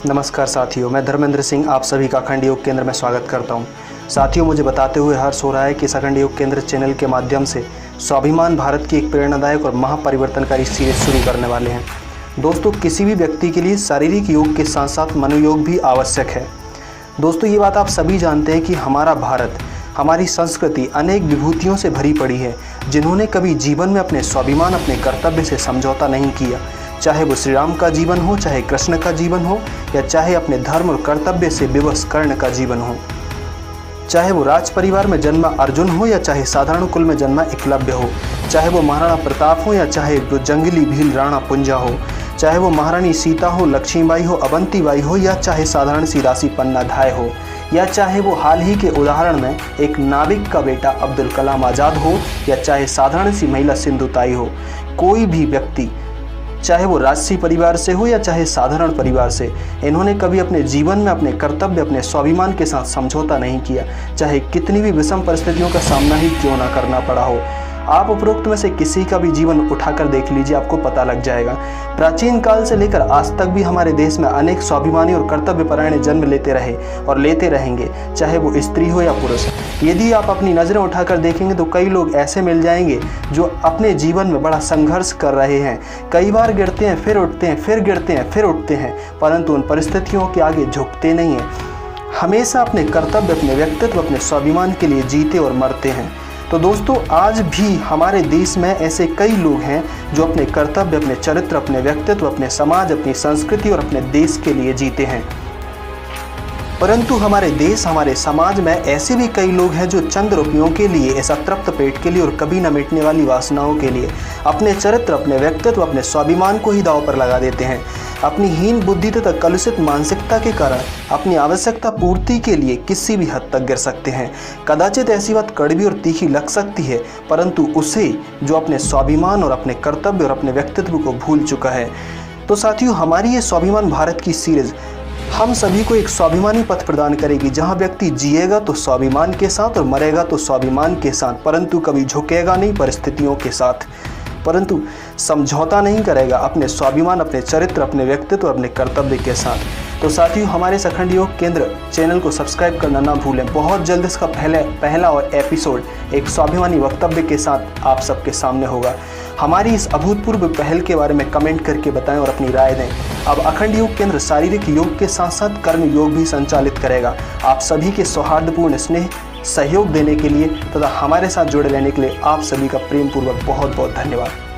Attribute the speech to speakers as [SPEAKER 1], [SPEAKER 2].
[SPEAKER 1] नमस्कार साथियों, मैं धर्मेंद्र सिंह आप सभी का अखंड योग केंद्र में स्वागत करता हूं। साथियों, मुझे बताते हुए हर्ष हो रहा है कि इस अखंड योग केंद्र चैनल के माध्यम से स्वाभिमान भारत की एक प्रेरणादायक और महापरिवर्तनकारी सीरीज शुरू करने वाले हैं। दोस्तों, किसी भी व्यक्ति के लिए शारीरिक योग के साथ साथ मनोयोग भी आवश्यक है। दोस्तों, ये बात आप सभी जानते हैं कि हमारा भारत, हमारी संस्कृति अनेक विभूतियों से भरी पड़ी है, जिन्होंने कभी जीवन में अपने स्वाभिमान, अपने कर्तव्य से समझौता नहीं किया। चाहे वो श्री राम का जीवन हो, चाहे कृष्ण का जीवन हो, या चाहे अपने धर्म और कर्तव्य से विवश कर्ण का जीवन हो, चाहे वो राज परिवार में जन्मा अर्जुन हो या चाहे साधारण कुल में जन्मा एकलव्य हो, चाहे वो महाराणा प्रताप हो या चाहे वो जंगली भील राणा पुंजा हो, चाहे वो महारानी सीता हो, लक्ष्मीबाई हो, अवंतीबाई हो, या चाहे साधारण सी राशि पन्ना धाय हो, या चाहे वो हाल ही के उदाहरण में एक नाविक का बेटा अब्दुल कलाम आज़ाद हो, या चाहे साधारण सी महिला सिंधुताई हो, कोई भी व्यक्ति, चाहे वो राजसी परिवार से हो या चाहे साधारण परिवार से, इन्होंने कभी अपने जीवन में अपने कर्तव्य, अपने स्वाभिमान के साथ समझौता नहीं किया, चाहे कितनी भी विषम परिस्थितियों का सामना ही क्यों ना करना पड़ा हो। आप उपरोक्त में से किसी का भी जीवन उठाकर देख लीजिए, आपको पता लग जाएगा। प्राचीन काल से लेकर आज तक भी हमारे देश में अनेक स्वाभिमानी और कर्तव्यपरायण जन्म लेते रहे और लेते रहेंगे, चाहे वो स्त्री हो या पुरुष। यदि आप अपनी नज़रें उठाकर देखेंगे तो कई लोग ऐसे मिल जाएंगे जो अपने जीवन में बड़ा संघर्ष कर रहे हैं। कई बार गिरते हैं, फिर उठते हैं, फिर गिरते हैं, फिर उठते हैं, परंतु उन परिस्थितियों के आगे झुकते नहीं हैं। हमेशा अपने कर्तव्य, अपने व्यक्तित्व, अपने स्वाभिमान के लिए जीते और मरते हैं। तो दोस्तों, आज भी हमारे देश में ऐसे कई लोग हैं जो अपने कर्तव्य, अपने चरित्र, अपने व्यक्तित्व, अपने समाज, अपनी संस्कृति और अपने देश के लिए जीते हैं। परंतु हमारे देश, हमारे समाज में ऐसे भी कई लोग हैं जो चंद रुपयों के लिए, ऐसा तृप्त पेट के लिए और कभी न मिटने वाली वासनाओं के लिए अपने चरित्र, अपने व्यक्तित्व, अपने स्वाभिमान को ही दांव पर लगा देते हैं। अपनी हीन बुद्धि तथा कलुषित मानसिकता के कारण अपनी आवश्यकता पूर्ति के लिए किसी भी हद तक गिर सकते हैं। कदाचित ऐसी बात कड़वी और तीखी लग सकती है, परंतु उसे जो अपने स्वाभिमान और अपने कर्तव्य और अपने व्यक्तित्व को भूल चुका है। तो साथियों, हमारी ये स्वाभिमान भारत की सीरीज हम सभी को एक स्वाभिमानी पथ प्रदान करेगी, जहां व्यक्ति जिएगा तो स्वाभिमान के साथ और मरेगा तो स्वाभिमान के साथ, परंतु कभी झुकेगा नहीं परिस्थितियों के साथ, परंतु समझौता नहीं करेगा अपने स्वाभिमान, अपने चरित्र, अपने व्यक्तित्व, अपने कर्तव्य के साथ। तो साथियों, हमारे इस अखंड योग केंद्र चैनल को सब्सक्राइब करना ना भूलें। बहुत जल्द इसका पहला और एपिसोड एक स्वाभिमानी वक्तव्य के साथ आप सबके सामने होगा। हमारी इस अभूतपूर्व पहल के बारे में कमेंट करके बताएं और अपनी राय दें। अब अखंड योग केंद्र शारीरिक योग के साथ साथ कर्म योग भी संचालित करेगा। आप सभी के सौहार्दपूर्ण स्नेह, सहयोग देने के लिए तथा हमारे साथ जुड़े रहने के लिए आप सभी का प्रेम पूर्वक बहुत बहुत धन्यवाद।